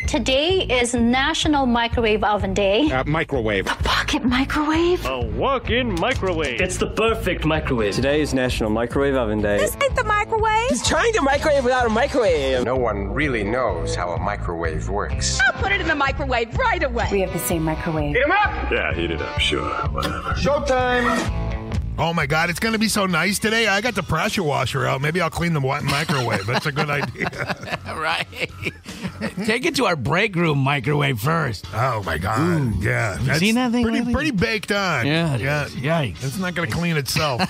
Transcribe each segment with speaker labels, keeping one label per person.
Speaker 1: Today is National Microwave Oven Day.
Speaker 2: Microwave.
Speaker 1: The pocket microwave.
Speaker 3: A walk-in microwave.
Speaker 4: It's the perfect microwave.
Speaker 5: Today is National Microwave Oven Day.
Speaker 6: This ain't the microwave.
Speaker 5: He's trying to microwave without a microwave.
Speaker 7: No one really knows how a microwave works.
Speaker 6: I'll put it in the microwave right away.
Speaker 8: We have the same microwave.
Speaker 3: Heat 'em up! Yeah, heat it up, sure, whatever.
Speaker 7: Showtime!
Speaker 9: Oh, my God, it's going to be so nice today. I got the pressure washer out. Maybe I'll clean the microwave. That's a good idea.
Speaker 10: Right. Take it to our break room microwave first.
Speaker 9: Oh, my God. Ooh. Yeah.
Speaker 10: You seen that thing?
Speaker 9: Pretty baked on.
Speaker 10: Yeah.
Speaker 9: Yikes. It's not going to clean itself.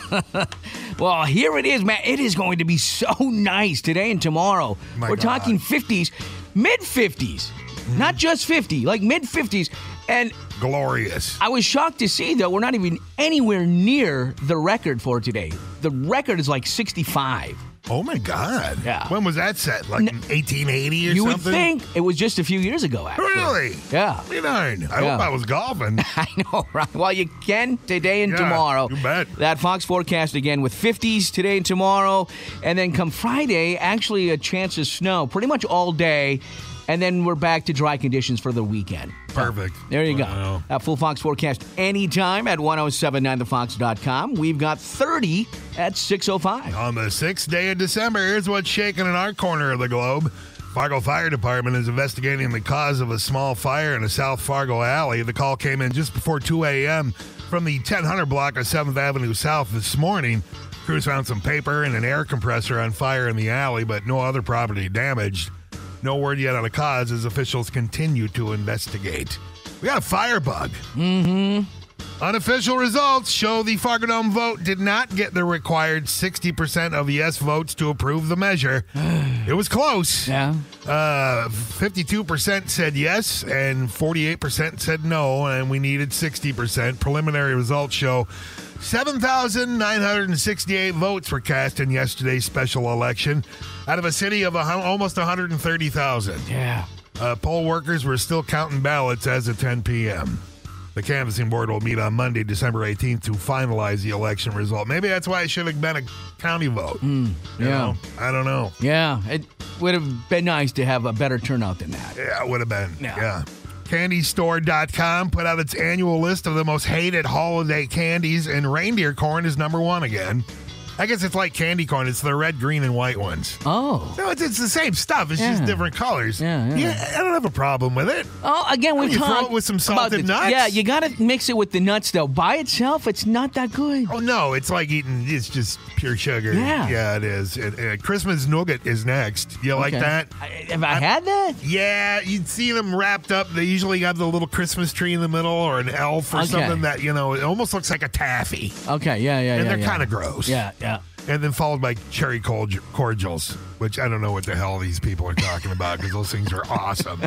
Speaker 10: Well, here it is, man. It is going to be so nice today and tomorrow. We're talking 50s, mid-50s. Not just 50, like mid-50s. And
Speaker 9: glorious.
Speaker 10: I was shocked to see, though, we're not even anywhere near the record for today. The record is like 65.
Speaker 9: Oh, my God.
Speaker 10: Yeah.
Speaker 9: When was that set? Like in 1880 or
Speaker 10: you
Speaker 9: something?
Speaker 10: You would think it was just a few years ago, actually.
Speaker 9: Really?
Speaker 10: Yeah.
Speaker 9: I hope I was golfing.
Speaker 10: I know, right? Well, you can today and tomorrow.
Speaker 9: You bet.
Speaker 10: That Fox forecast again with 50s today and tomorrow. And then come Friday, actually a chance of snow pretty much all day. And then we're back to dry conditions for the weekend.
Speaker 9: Perfect.
Speaker 10: There you go. That full Fox forecast anytime at 1079thefox.com. We've got 30 at 6:05.
Speaker 9: On the 6th day of December, here's what's shaking in our corner of the globe. Fargo Fire Department is investigating the cause of a small fire in a South Fargo alley. The call came in just before 2 a.m. from the 1000 block of 7th Avenue South this morning. Crews found some paper and an air compressor on fire in the alley, but no other property damaged. No word yet on the cause as officials continue to investigate. We got a firebug.
Speaker 10: Mm-hmm.
Speaker 9: Unofficial results show the Fargo Dome vote did not get the required 60% of yes votes to approve the measure. It was close.
Speaker 10: Yeah.
Speaker 9: 52% said yes and 48% said no, and we needed 60%. Preliminary results show 7,968 votes were cast in yesterday's special election out of a city of almost 130,000.
Speaker 10: Yeah.
Speaker 9: Poll workers were still counting ballots as of 10 p.m. The canvassing board will meet on Monday, December 18th to finalize the election result. Maybe that's why it should have been a county vote. You know? I don't know.
Speaker 10: Yeah. It would have been nice to have a better turnout than that.
Speaker 9: Yeah, it would have been.
Speaker 10: Yeah.
Speaker 9: CandyStore.com put out its annual list of the most hated holiday candies, and reindeer corn is number one again. I guess it's like candy corn. It's the red, green, and white ones.
Speaker 10: Oh.
Speaker 9: No, it's the same stuff. It's just different colors.
Speaker 10: Yeah.
Speaker 9: I don't have a problem with it.
Speaker 10: Oh, again, we've
Speaker 9: throw it with some salted nuts.
Speaker 10: Yeah, you got to mix it with the nuts, though. By itself, it's not that good.
Speaker 9: Oh, no. It's like it's just pure sugar.
Speaker 10: Yeah.
Speaker 9: Yeah, it is. Christmas nougat is next. You like that?
Speaker 10: Have I had that?
Speaker 9: Yeah, you'd see them wrapped up. They usually have the little Christmas tree in the middle or an elf or something that, it almost looks like a taffy.
Speaker 10: Okay, yeah.
Speaker 9: And they're kind of gross.
Speaker 10: Yeah.
Speaker 9: And then followed by cherry cordials, which I don't know what the hell these people are talking about because those things are awesome.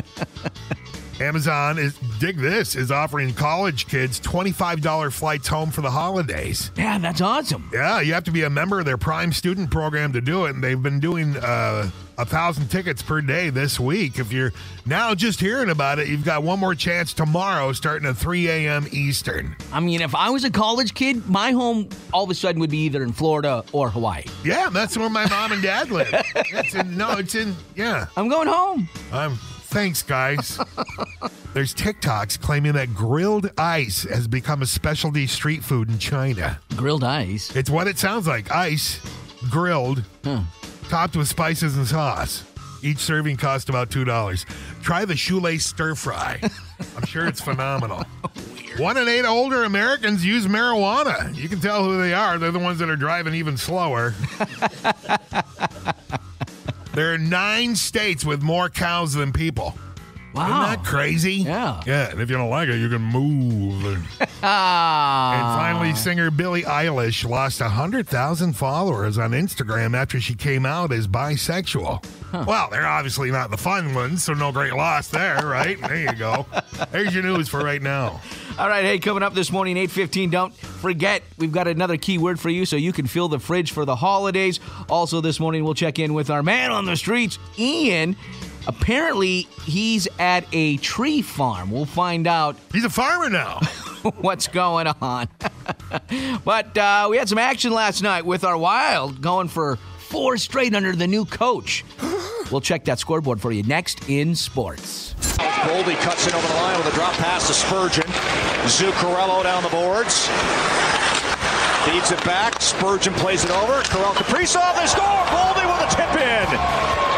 Speaker 9: Amazon is offering college kids $25 flights home for the holidays.
Speaker 10: Yeah, that's awesome.
Speaker 9: Yeah, you have to be a member of their Prime Student program to do it, and they've been doing 1,000 tickets per day this week. If you're now just hearing about it, you've got one more chance tomorrow starting at 3 a.m. Eastern.
Speaker 10: I mean, if I was a college kid, my home all of a sudden would be either in Florida or Hawaii.
Speaker 9: Yeah, that's where my mom and dad live.
Speaker 10: I'm going home.
Speaker 9: Thanks, guys. There's TikToks claiming that grilled ice has become a specialty street food in China.
Speaker 10: Grilled ice?
Speaker 9: It's what it sounds like. Ice, grilled, topped with spices and sauce. Each serving costs about $2. Try the shoelace stir fry. I'm sure it's phenomenal. 1 in 8 older Americans use marijuana. You can tell who they are. They're the ones that are driving even slower. There are 9 states with more cows than people.
Speaker 10: Wow.
Speaker 9: Isn't that crazy?
Speaker 10: Yeah.
Speaker 9: Yeah, and if you don't like it, you can move. And finally, singer Billie Eilish lost 100,000 followers on Instagram after she came out as bisexual. Well, they're obviously not the fun ones, so no great loss there, right? There you go. There's your news for right now.
Speaker 10: All right, hey, coming up this morning, 8:15, don't forget, we've got another keyword for you so you can fill the fridge for the holidays. Also this morning, we'll check in with our man on the streets, Ian. Apparently, he's at a tree farm. We'll find out.
Speaker 9: He's a farmer now.
Speaker 10: What's going on? But we had some action last night with our Wild going for 4 straight under the new coach. We'll check that scoreboard for you next in sports.
Speaker 2: Boldy cuts in over the line with a drop pass to Spurgeon. Zuccarello down the boards. Feeds it back. Spurgeon plays it over. Karel Kaprizov, they score! Boldy with a tip in.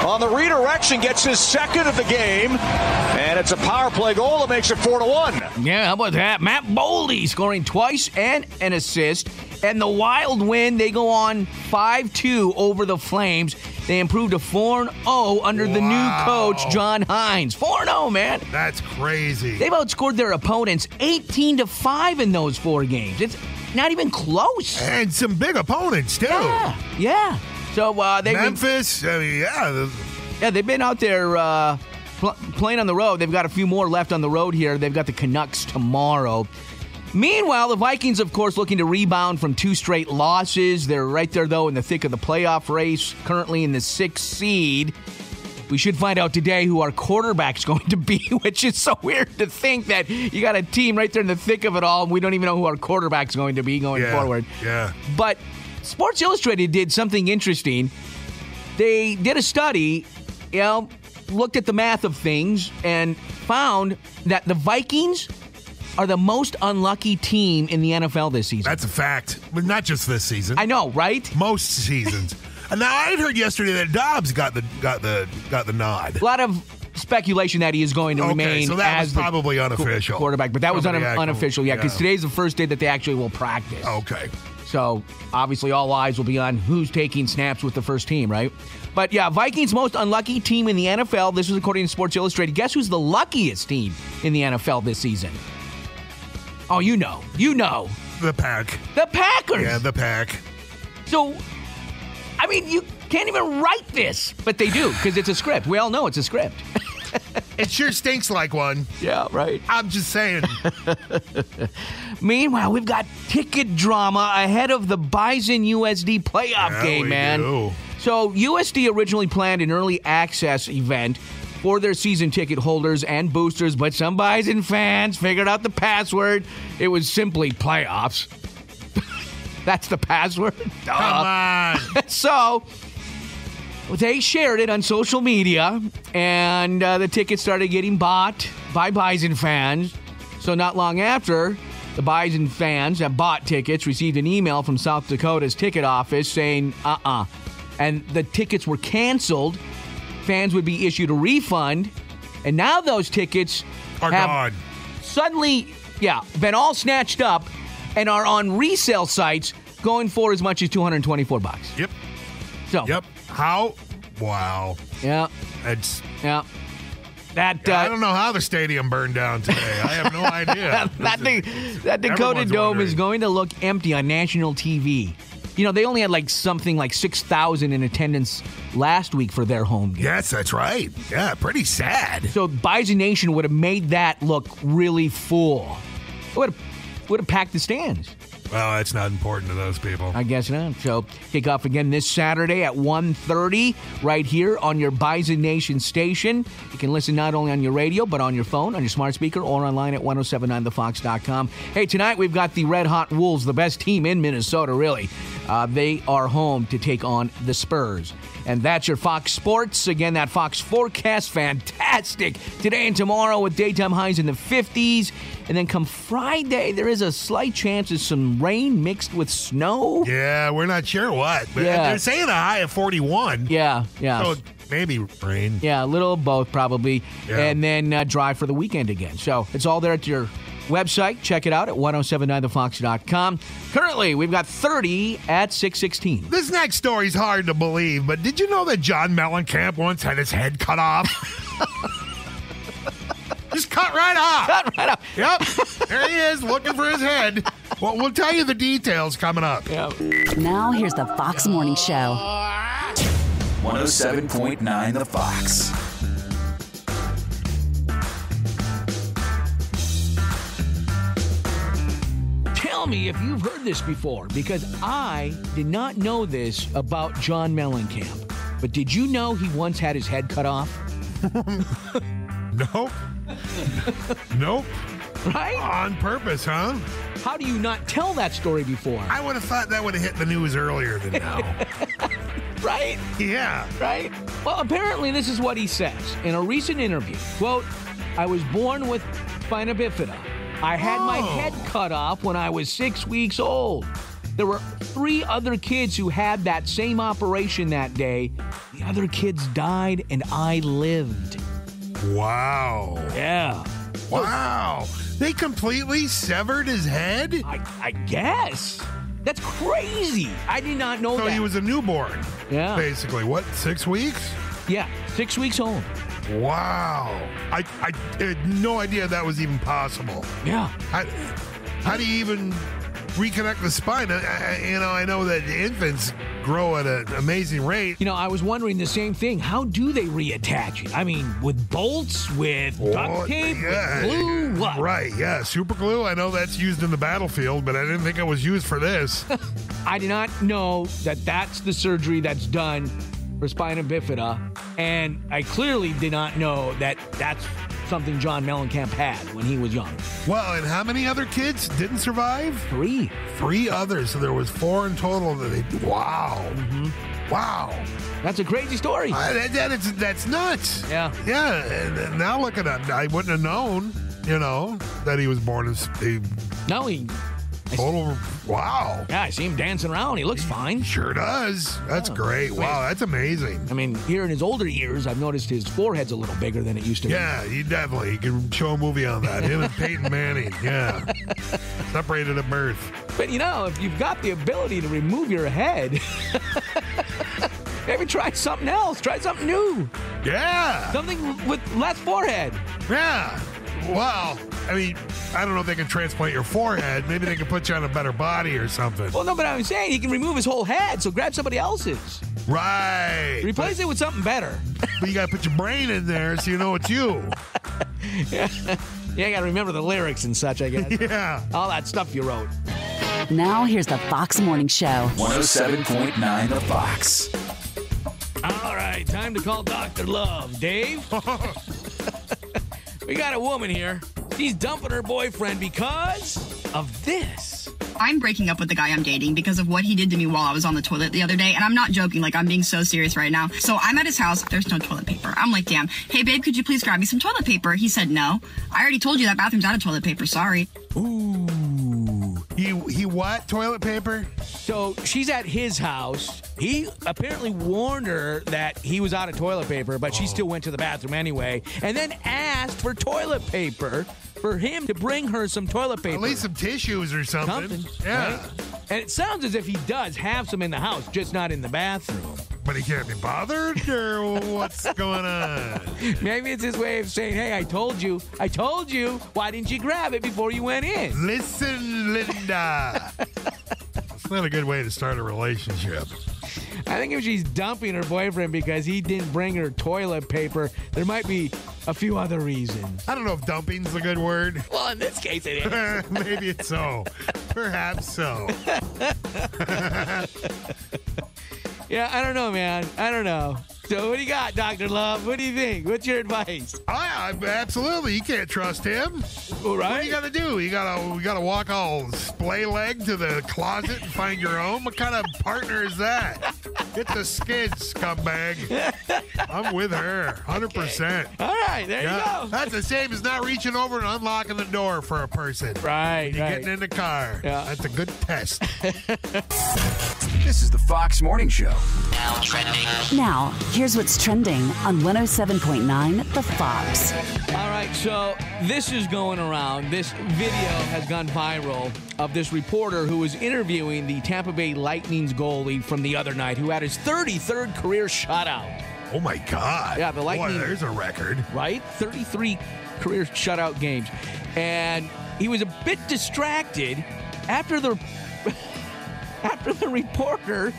Speaker 2: On the redirection, gets his second of the game. And it's a power play goal that makes it 4-1.
Speaker 10: Yeah, how about that? Matt Boldy scoring twice and an assist. And the Wild win. They go on 5-2 over the Flames. They improved to 4-0 under the new coach, John Hines. 4-0, man.
Speaker 9: That's crazy.
Speaker 10: They've outscored their opponents 18-5 in those 4 games. It's not even close.
Speaker 9: And some big opponents, too.
Speaker 10: Yeah. So
Speaker 9: Memphis,
Speaker 10: they've been out there playing on the road. They've got a few more left on the road here. They've got the Canucks tomorrow. Meanwhile, the Vikings, of course, looking to rebound from 2 straight losses. They're right there, though, in the thick of the playoff race, currently in the 6th seed. We should find out today who our quarterback's going to be, which is so weird to think that you got a team right there in the thick of it all, and we don't even know who our quarterback's going to be going forward.
Speaker 9: Yeah.
Speaker 10: But Sports Illustrated did something interesting. They did a study, looked at the math of things, and found that the Vikings are the most unlucky team in the NFL this season.
Speaker 9: That's a fact. But not just this season.
Speaker 10: I know, right?
Speaker 9: Most seasons. And now I heard yesterday that Dobbs got the nod.
Speaker 10: A lot of speculation that he is going to remain
Speaker 9: so that
Speaker 10: as
Speaker 9: was probably unofficial
Speaker 10: quarterback, but that was unofficial, because today's the first day that they actually will practice.
Speaker 9: Okay.
Speaker 10: So obviously all eyes will be on who's taking snaps with the first team, right? But yeah, Vikings most unlucky team in the NFL. This was according to Sports Illustrated. Guess who's the luckiest team in the NFL this season? Oh, you know.
Speaker 9: The Pack.
Speaker 10: The Packers.
Speaker 9: Yeah, the Pack.
Speaker 10: So, I mean, you can't even write this, but they do, because it's a script. We all know it's a script.
Speaker 9: It sure stinks like one.
Speaker 10: Yeah, right.
Speaker 9: I'm just saying.
Speaker 10: Meanwhile, we've got ticket drama ahead of the Bison USD playoff game, man.
Speaker 9: Do.
Speaker 10: So, USD originally planned an early access event for their season ticket holders and boosters, but some Bison fans figured out the password. It was simply playoffs. That's the password?
Speaker 9: Come on.
Speaker 10: So, they shared it on social media, and the tickets started getting bought by Bison fans. So not long after, the Bison fans that bought tickets received an email from South Dakota's ticket office saying, and the tickets were canceled. Fans would be issued a refund, and now those tickets
Speaker 9: are gone.
Speaker 10: Suddenly, been all snatched up and are on resale sites going for as much as $224.
Speaker 9: Yep.
Speaker 10: So.
Speaker 9: Yep. How? Wow.
Speaker 10: Yeah.
Speaker 9: It's.
Speaker 10: Yeah. That
Speaker 9: I don't know how the stadium burned down today. I have no idea.
Speaker 10: that Dakota Dome is going to look empty on national TV. You know, they only had something like 6,000 in attendance last week for their home game.
Speaker 9: Yes, that's right. Yeah, pretty sad.
Speaker 10: So Bison Nation would have made that look really full. It would have packed the stands.
Speaker 9: Well, that's not important to those people.
Speaker 10: I guess not. So kick off again this Saturday at 1:30 right here on your Bison Nation station. You can listen not only on your radio, but on your phone, on your smart speaker, or online at 1079thefox.com. Hey, tonight we've got the Red Hot Wolves, the best team in Minnesota, really. They are home to take on the Spurs. And that's your Fox Sports. Again, that Fox forecast, fantastic. Today and tomorrow with daytime highs in the 50s. And then come Friday, there is a slight chance of some rain mixed with snow.
Speaker 9: Yeah, we're not sure what. But they're saying a high of 41.
Speaker 10: Yeah.
Speaker 9: So maybe rain.
Speaker 10: Yeah, a little of both probably.
Speaker 9: Yeah.
Speaker 10: And then dry for the weekend again. So it's all there at your website. Check it out at 1079thefox.com. Currently, we've got 30 at 616.
Speaker 9: This next story's hard to believe, but did you know that John Mellencamp once had his head cut off? Just cut right off.
Speaker 10: Cut right off.
Speaker 9: Yep. There he is, looking for his head. Well, we'll tell you the details coming up.
Speaker 10: Yeah.
Speaker 4: Now, here's the Fox Morning Show.
Speaker 8: 107.9 The Fox.
Speaker 10: Tell me if you've heard this before, because I did not know this about John Mellencamp. But did you know he once had his head cut off?
Speaker 9: Nope. Nope.
Speaker 10: Right?
Speaker 9: On purpose, huh?
Speaker 10: How do you not tell that story before?
Speaker 9: I would have thought that would have hit the news earlier than now.
Speaker 10: Right?
Speaker 9: Yeah.
Speaker 10: Right? Well, apparently this is what he says in a recent interview. Quote, I was born with spina bifida. I had my head cut off when I was 6 weeks old. There were 3 other kids who had that same operation that day. The other kids died and I lived.
Speaker 9: Wow.
Speaker 10: Yeah.
Speaker 9: Wow. They completely severed his head?
Speaker 10: I guess. That's crazy. I did not know that.
Speaker 9: So he was a newborn.
Speaker 10: Yeah.
Speaker 9: Basically. What, 6 weeks?
Speaker 10: Yeah, 6 weeks old.
Speaker 9: Wow. I had no idea that was even possible.
Speaker 10: Yeah.
Speaker 9: How do you even reconnect the spine? I know that infants grow at an amazing rate.
Speaker 10: I was wondering the same thing. How do they reattach it? I mean, with bolts, with duct tape, with glue, what?
Speaker 9: Right, yeah. Super glue, I know that's used in the battlefield, but I didn't think it was used for this.
Speaker 10: I did not know that that's the surgery that's done for spina bifida, and I clearly did not know that that's something John Mellencamp had when he was young.
Speaker 9: Well, and how many other kids didn't survive?
Speaker 10: 3.
Speaker 9: 3 others, so there was 4 in total. Wow.
Speaker 10: Mm-hmm.
Speaker 9: Wow.
Speaker 10: That's a crazy story.
Speaker 9: That's nuts.
Speaker 10: Yeah.
Speaker 9: Yeah, and now look at him. I wouldn't have known, that he was born as a total. Wow.
Speaker 10: Yeah, I see him dancing around. He looks fine.
Speaker 9: Sure does. That's great. Wow, that's amazing.
Speaker 10: I mean, here in his older years, I've noticed his forehead's a little bigger than it used to be.
Speaker 9: Yeah, you can show a movie on that. Him and Peyton Manning. Yeah. Separated at birth.
Speaker 10: But if you've got the ability to remove your head, maybe try something else. Try something new.
Speaker 9: Yeah.
Speaker 10: Something with less forehead.
Speaker 9: Yeah. Well, I mean, I don't know if they can transplant your forehead. Maybe they can put you on a better body or something.
Speaker 10: Well, no, but I'm saying he can remove his whole head, so grab somebody else's.
Speaker 9: Right.
Speaker 10: Replace it with something better.
Speaker 9: But you got to put your brain in there so you know it's you.
Speaker 10: Yeah, you got to remember the lyrics and such, I guess.
Speaker 9: Yeah.
Speaker 10: All that stuff you wrote.
Speaker 4: Now here's the Fox Morning Show.
Speaker 8: 107.9 The Fox.
Speaker 10: All right, time to call Dr. Love. Dave? We got a woman here. She's dumping her boyfriend because of this.
Speaker 11: I'm breaking up with the guy I'm dating because of what he did to me while I was on the toilet the other day. And I'm not joking. Like, I'm being so serious right now. So I'm at his house. There's no toilet paper. I'm like, damn. Hey, babe, could you please grab me some toilet paper? He said no. I already told you that bathroom's out of toilet paper. Sorry.
Speaker 10: Ooh.
Speaker 9: He what? Toilet paper?
Speaker 10: So she's at his house. He apparently warned her that he was out of toilet paper, but she still went to the bathroom anyway, and then asked for toilet paper for him to bring her some toilet paper.
Speaker 9: At least some tissues or something. Yeah.
Speaker 10: Right? And it sounds as if he does have some in the house, just not in the bathroom.
Speaker 9: But he can't be bothered, or what's going on?
Speaker 10: Maybe it's his way of saying, hey, I told you. Why didn't you grab it before you went in?
Speaker 9: Listen, Linda. It's not a good way to start a relationship.
Speaker 10: I think if she's dumping her boyfriend because he didn't bring her toilet paper, there might be a few other reasons.
Speaker 9: I don't know if dumping's a good word.
Speaker 10: Well, in this case, it is.
Speaker 9: Maybe it's so. Perhaps so.
Speaker 10: Yeah, I don't know, man. I don't know. So what do you got, Dr. Love? What do you think? What's your advice?
Speaker 9: Absolutely. You can't trust him.
Speaker 10: All right.
Speaker 9: What do you got to do? You gotta walk all splay leg to the closet and find your own? What kind of partner is that? Get the skids, scumbag. I'm with her, 100%.
Speaker 10: All right, there you go.
Speaker 9: That's the same as not reaching over and unlocking the door for a person.
Speaker 10: Right,
Speaker 9: You're getting in the car.
Speaker 10: Yeah.
Speaker 9: That's a good test.
Speaker 8: This is the Fox Morning Show.
Speaker 4: Now trending. Now, here's what's trending on 107.9 The Fox.
Speaker 10: All right, so this is going around. This video has gone viral of this reporter who was interviewing the Tampa Bay Lightning's goalie from the other night who had his 33rd career shutout.
Speaker 9: Oh, my God.
Speaker 10: Yeah, the Lightning.
Speaker 9: Boy, there's a record.
Speaker 10: Right? 33 career shutout games. And he was a bit distracted after the reporter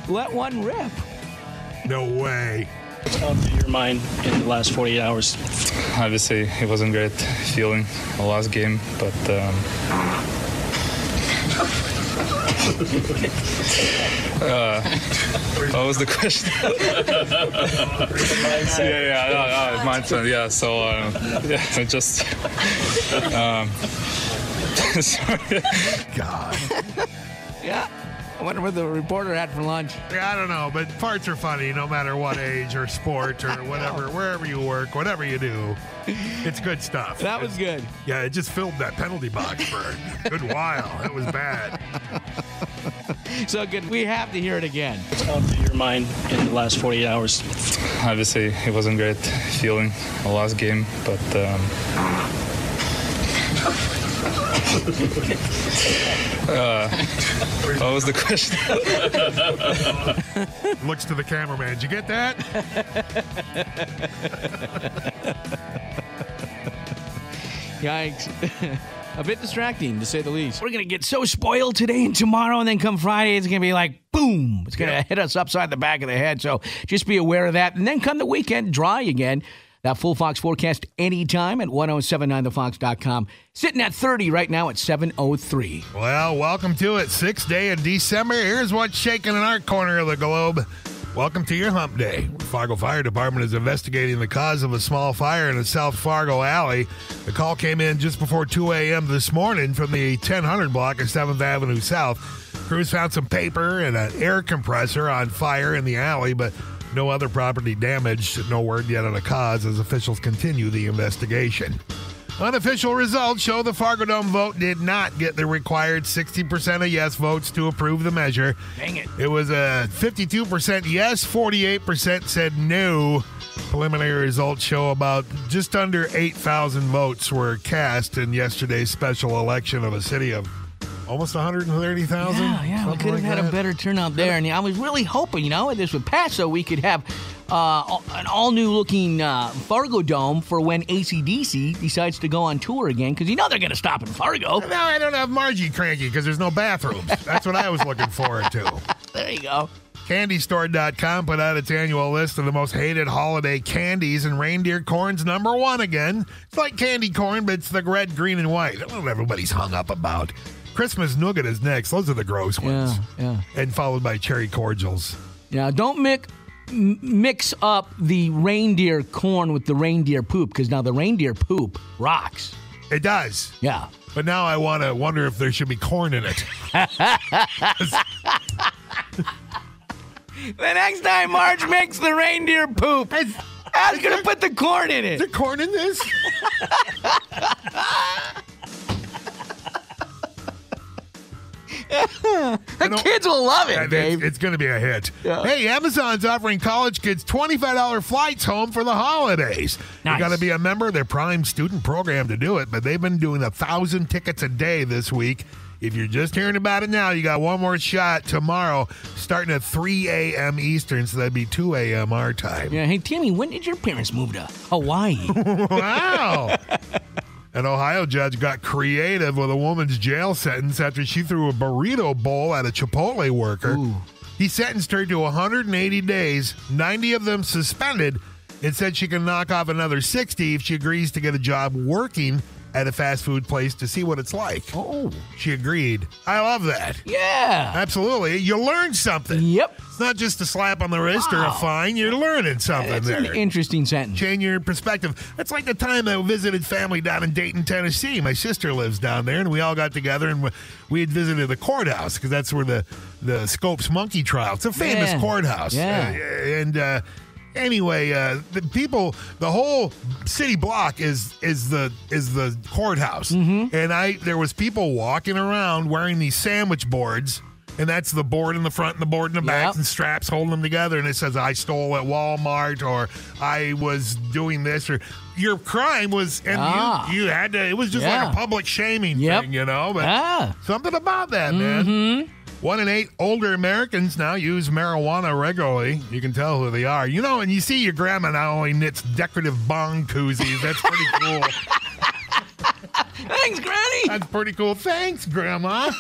Speaker 10: let one rip.
Speaker 9: No way.
Speaker 12: What's gone through your mind in the last 48 hours?
Speaker 13: Obviously, it wasn't great feeling the last game, but what was the question? Mindset. Yeah. So just sorry.
Speaker 9: God.
Speaker 10: Yeah. wonder what the reporter had for lunch.
Speaker 9: Yeah, I don't know, but farts are funny no matter what age or sport or whatever, wherever you work, whatever you do. It's good stuff.
Speaker 10: That was good.
Speaker 9: Yeah, it just filled that penalty box for a good while. It was bad.
Speaker 10: So good. We have to hear it again.
Speaker 12: What's gone through your mind in the last 48 hours?
Speaker 13: Obviously, it wasn't great feeling the last game, but what was the question?
Speaker 9: Looks to the cameraman. Did you get that?
Speaker 10: Yikes. A bit distracting, to say the least. We're going to get so spoiled today and tomorrow, and then come Friday, it's going to be like, boom. It's going to hit us upside the back of the head. So just be aware of that. And then come the weekend, dry again. That full Fox forecast anytime at 1079thefox.com. Sitting at 30 right now at 7:03.
Speaker 9: Well, welcome to it. 6th day of December. Here's what's shaking in our corner of the globe. Welcome to your hump day. Fargo Fire Department is investigating the cause of a small fire in a South Fargo alley. The call came in just before 2 a.m. this morning from the 1000 block of 7th Avenue South. Crews found some paper and an air compressor on fire in the alley, but no other property damaged. No word yet on the cause as officials continue the investigation. Unofficial results show the Fargo Dome vote did not get the required 60% of yes votes to approve the measure.
Speaker 10: Dang it.
Speaker 9: It was a 52% yes, 48% said no. Preliminary results show about just under 8,000 votes were cast in yesterday's special election of a city of almost 130,000.
Speaker 10: Yeah, we could have had a better turnout there. And I was really hoping, this would pass so we could have an all-new looking Fargo Dome for when AC/DC decides to go on tour again, because they're going to stop in Fargo.
Speaker 9: No, I don't have Margie cranky because there's no bathrooms. That's what I was looking forward to.
Speaker 10: There you go.
Speaker 9: CandyStore.com put out its annual list of the most hated holiday candies, and reindeer corn's number one again. It's like candy corn, but it's the red, green, and white. That's what everybody's hung up about. Christmas nougat is next. Those are the gross ones.
Speaker 10: Yeah.
Speaker 9: And followed by cherry cordials.
Speaker 10: Yeah, don't mix up the reindeer corn with the reindeer poop, because now the reindeer poop rocks.
Speaker 9: It does.
Speaker 10: Yeah.
Speaker 9: But now I want to wonder if there should be corn in it.
Speaker 10: The next time Marge makes the reindeer poop, I was going to put the corn in it.
Speaker 9: Is there corn in this?
Speaker 10: The kids will love it, Dave.
Speaker 9: It's going to be a hit.
Speaker 10: Yeah.
Speaker 9: Hey, Amazon's offering college kids $25 flights home for the holidays.
Speaker 10: Nice.
Speaker 9: You got to be a member of their Prime student program to do it, but they've been doing 1,000 tickets a day this week. If you're just hearing about it now, you got one more shot tomorrow, starting at 3 a.m. Eastern, so that'd be 2 a.m. our time.
Speaker 10: Yeah. Hey, Timmy, when did your parents move to Hawaii?
Speaker 9: Wow. An Ohio judge got creative with a woman's jail sentence after she threw a burrito bowl at a Chipotle worker.
Speaker 10: Ooh.
Speaker 9: He sentenced her to 180 days, 90 of them suspended, and said she can knock off another 60 if she agrees to get a job working at a fast food place to see what it's like.
Speaker 10: Oh.
Speaker 9: She agreed. I love that.
Speaker 10: Yeah.
Speaker 9: Absolutely. You learn something.
Speaker 10: Yep.
Speaker 9: It's not just a slap on the wrist or a fine. You're learning something
Speaker 10: That's
Speaker 9: there.
Speaker 10: an interesting sentence.
Speaker 9: Change your perspective. That's like the time I visited family down in Dayton, Tennessee. My sister lives down there, and we all got together, and we had visited the courthouse because that's where the Scopes monkey trial. It's a famous courthouse.
Speaker 10: Yeah.
Speaker 9: Anyway, the whole city block is the courthouse, and there was people walking around wearing these sandwich boards, and that's the board in the front and the board in the back, and straps holding them together, and it says "I stole at Walmart" or "I was doing this," or your crime was, and you had to. It was just like a public shaming thing, But something about that, man. 1 in 8 older Americans now use marijuana regularly. You can tell who they are. And you see your grandma now only knits decorative bong koozies. That's pretty cool.
Speaker 10: Thanks, Granny.
Speaker 9: That's pretty cool. Thanks, Grandma.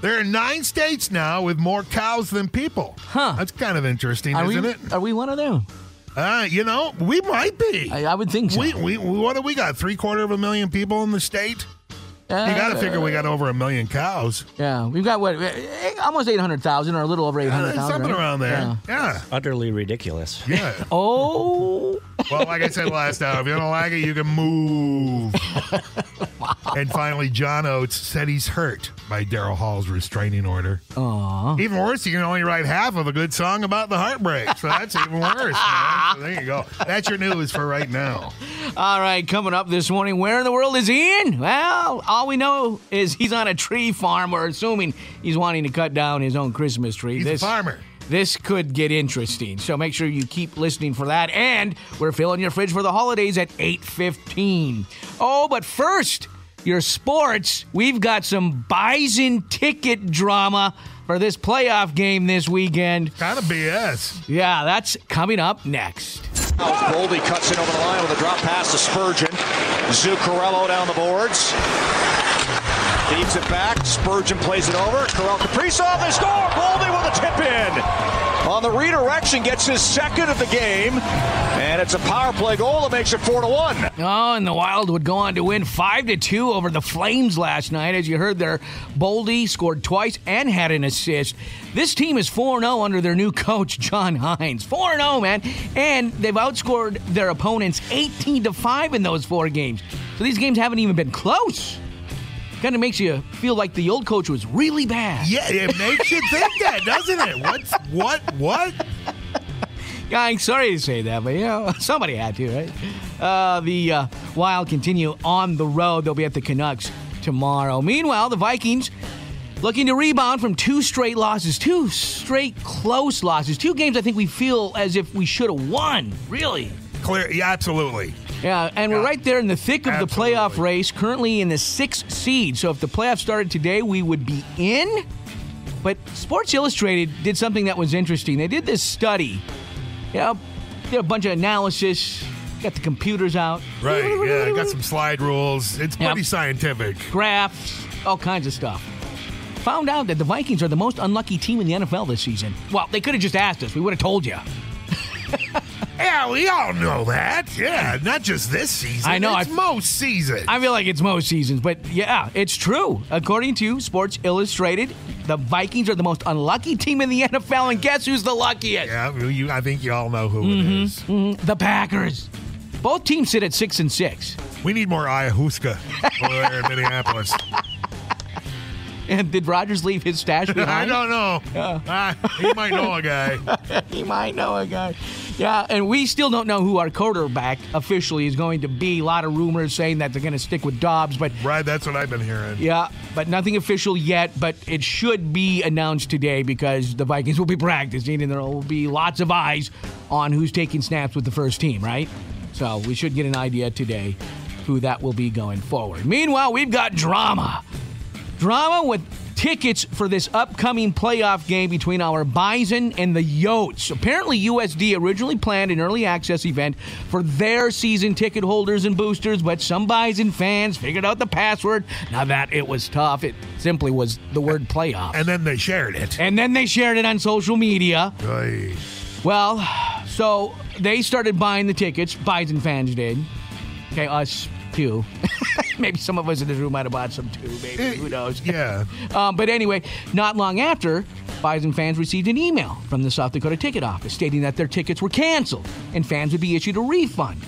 Speaker 9: There are 9 states now with more cows than people.
Speaker 10: Huh.
Speaker 9: That's kind of interesting, isn't it?
Speaker 10: Are we one of them?
Speaker 9: We might be.
Speaker 10: I would think so.
Speaker 9: What do we got? 750,000 people in the state? You got to figure we got over 1 million cows.
Speaker 10: Yeah, we've got almost 800,000 or a little over 800,000.
Speaker 9: Something around there. Yeah.
Speaker 5: Utterly ridiculous.
Speaker 9: Yeah.
Speaker 10: Oh.
Speaker 9: Well, like I said last hour, if you don't like it, you can move.
Speaker 10: Wow.
Speaker 9: And finally, John Oates said he's hurt by Daryl Hall's restraining order.
Speaker 10: Aww.
Speaker 9: Even worse, you can only write half of a good song about the heartbreak. So that's even worse, man. So there you go. That's your news for right now.
Speaker 10: All right, coming up this morning, where in the world is Ian? Well, all we know is he's on a tree farm. We're assuming he's wanting to cut down his own Christmas tree.
Speaker 9: He's a farmer.
Speaker 10: This could get interesting, so make sure you keep listening for that. And we're filling your fridge for the holidays at 8:15. Oh, but first, your sports. We've got some Bison ticket drama for this playoff game this weekend.
Speaker 9: Kind of BS.
Speaker 10: Yeah, that's coming up next.
Speaker 2: Goldie cuts it over the line with a drop pass to Spurgeon. Zuccarello down the boards. Feeds it back. Spurgeon plays it over. Kirill Kaprizov, they score! Goldie with a tip in. On the redirection, gets his second of the game. And it's a power play goal that makes it 4-1.
Speaker 10: Oh, and the Wild would go on to win 5-2 over the Flames last night. As you heard there, Boldy scored twice and had an assist. This team is 4-0 under their new coach, John Hines. 4-0, man. And they've outscored their opponents 18-5 in those 4 games. So these games haven't even been close. Kind of makes you feel like the old coach was really bad.
Speaker 9: Yeah, it makes you think that, doesn't it? What?
Speaker 10: Yeah, I'm sorry to say that, but, somebody had to, right? The Wild continue on the road. They'll be at the Canucks tomorrow. Meanwhile, the Vikings looking to rebound from 2 straight losses, 2 straight close losses, 2 games I think we feel as if we should have won, really.
Speaker 9: Clear, yeah, absolutely.
Speaker 10: Yeah, and we're right there in the thick of the playoff race, currently in the 6th seed. So if the playoffs started today, we would be in. But Sports Illustrated did something that was interesting. They did this study. Yeah, did a bunch of analysis, got the computers out.
Speaker 9: Right, yeah, got some slide rules. It's pretty scientific.
Speaker 10: Graphs, all kinds of stuff. Found out that the Vikings are the most unlucky team in the NFL this season. Well, they could have just asked us. We would have told you.
Speaker 9: Yeah, we all know that. Yeah, not just this season.
Speaker 10: I know.
Speaker 9: It's most seasons.
Speaker 10: I feel like it's most seasons, but yeah, it's true. According to Sports Illustrated, the Vikings are the most unlucky team in the NFL, and guess who's the luckiest?
Speaker 9: Yeah, I think you all know who it is.
Speaker 10: The Packers. Both teams sit at 6-6.
Speaker 9: We need more Ayahuasca over there in Minneapolis.
Speaker 10: And did Rodgers leave his stash behind?
Speaker 9: I don't know. He might know a guy.
Speaker 10: He might know a guy. Yeah, and we still don't know who our quarterback officially is going to be. A lot of rumors saying that they're going to stick with Dobbs, but
Speaker 9: right, that's what I've been hearing.
Speaker 10: Yeah, but nothing official yet. But it should be announced today because the Vikings will be practicing, and there will be lots of eyes on who's taking snaps with the first team. Right, so we should get an idea today who that will be going forward. Meanwhile, we've got drama. Drama with tickets for this upcoming playoff game between our Bison and the Yotes. Apparently, USD originally planned an early access event for their season ticket holders and boosters, but some Bison fans figured out the password. Now that it was tough, it simply was the word playoff.
Speaker 9: And then they shared it.
Speaker 10: On social media.
Speaker 9: Right.
Speaker 10: Well, so they started buying the tickets. Bison fans did. Okay, us too. Maybe some of us in this room might have bought some too. Maybe. Who knows?
Speaker 9: Yeah.
Speaker 10: But anyway, not long after, Bison fans received an email from the South Dakota ticket office stating that their tickets were canceled and fans would be issued a refund.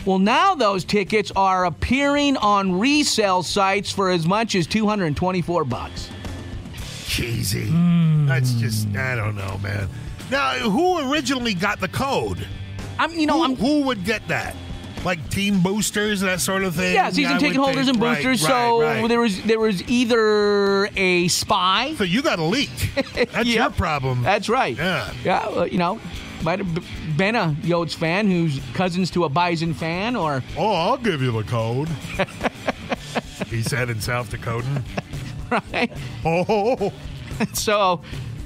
Speaker 10: Well, now those tickets are appearing on resale sites for as much as $224.
Speaker 9: Cheesy. That's just, I don't know, man. Now, who originally got the code? Who would get that? Like team boosters, that sort of thing?
Speaker 10: Yeah, season ticket holders and boosters.
Speaker 9: Right.
Speaker 10: There was either a spy.
Speaker 9: So you got a leak. That's your problem.
Speaker 10: That's right.
Speaker 9: Yeah.
Speaker 10: Might have been a Yotes fan who's cousins to a Bison fan, or...
Speaker 9: Oh, I'll give you the code. He said in South Dakotan.
Speaker 10: Right.
Speaker 9: Oh.
Speaker 10: So,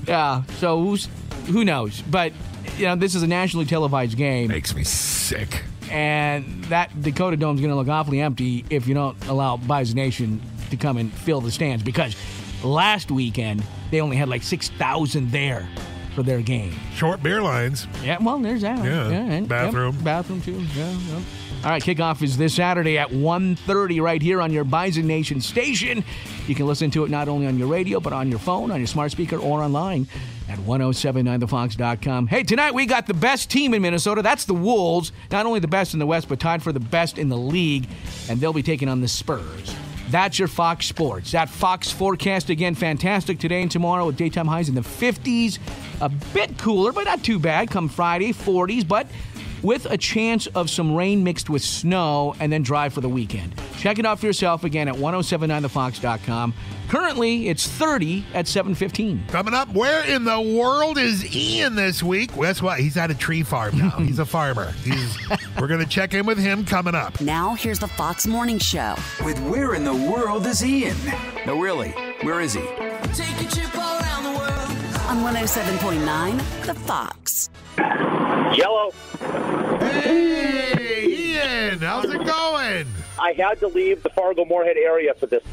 Speaker 10: yeah. So who knows? But, this is a nationally televised game.
Speaker 9: Makes me sick.
Speaker 10: And that Dakota Dome's going to look awfully empty if you don't allow Bison Nation to come and fill the stands. Because last weekend, they only had like 6,000 there for their game.
Speaker 9: Short beer lines.
Speaker 10: Yeah, well, there's that.
Speaker 9: Yeah,
Speaker 10: and
Speaker 9: bathroom.
Speaker 10: Bathroom, too. Yeah. All right, kickoff is this Saturday at 1:30 right here on your Bison Nation station. You can listen to it not only on your radio, but on your phone, on your smart speaker, or online at 1079thefox.com. Hey, tonight we got the best team in Minnesota. That's the Wolves. Not only the best in the West, but tied for the best in the league. And they'll be taking on the Spurs. That's your Fox Sports. That Fox forecast, again, fantastic today and tomorrow with daytime highs in the 50s. A bit cooler, but not too bad. Come Friday, 40s, but with a chance of some rain mixed with snow, and then dry for the weekend. Check it out for yourself again at 1079thefox.com. Currently, it's 30 at 7:15.
Speaker 9: Coming up, where in the world is Ian this week? Guess what? He's at a tree farm now. He's a farmer. We're going to check in with him coming up.
Speaker 4: Now, here's the Fox Morning Show.
Speaker 8: With Where in the World is Ian? No, really, where is he?
Speaker 14: Take a trip around the world.
Speaker 4: On 107.9, The Fox.
Speaker 15: Yellow.
Speaker 9: Hey, Ian, how's it going?
Speaker 15: I had to leave the Fargo-Moorhead area for this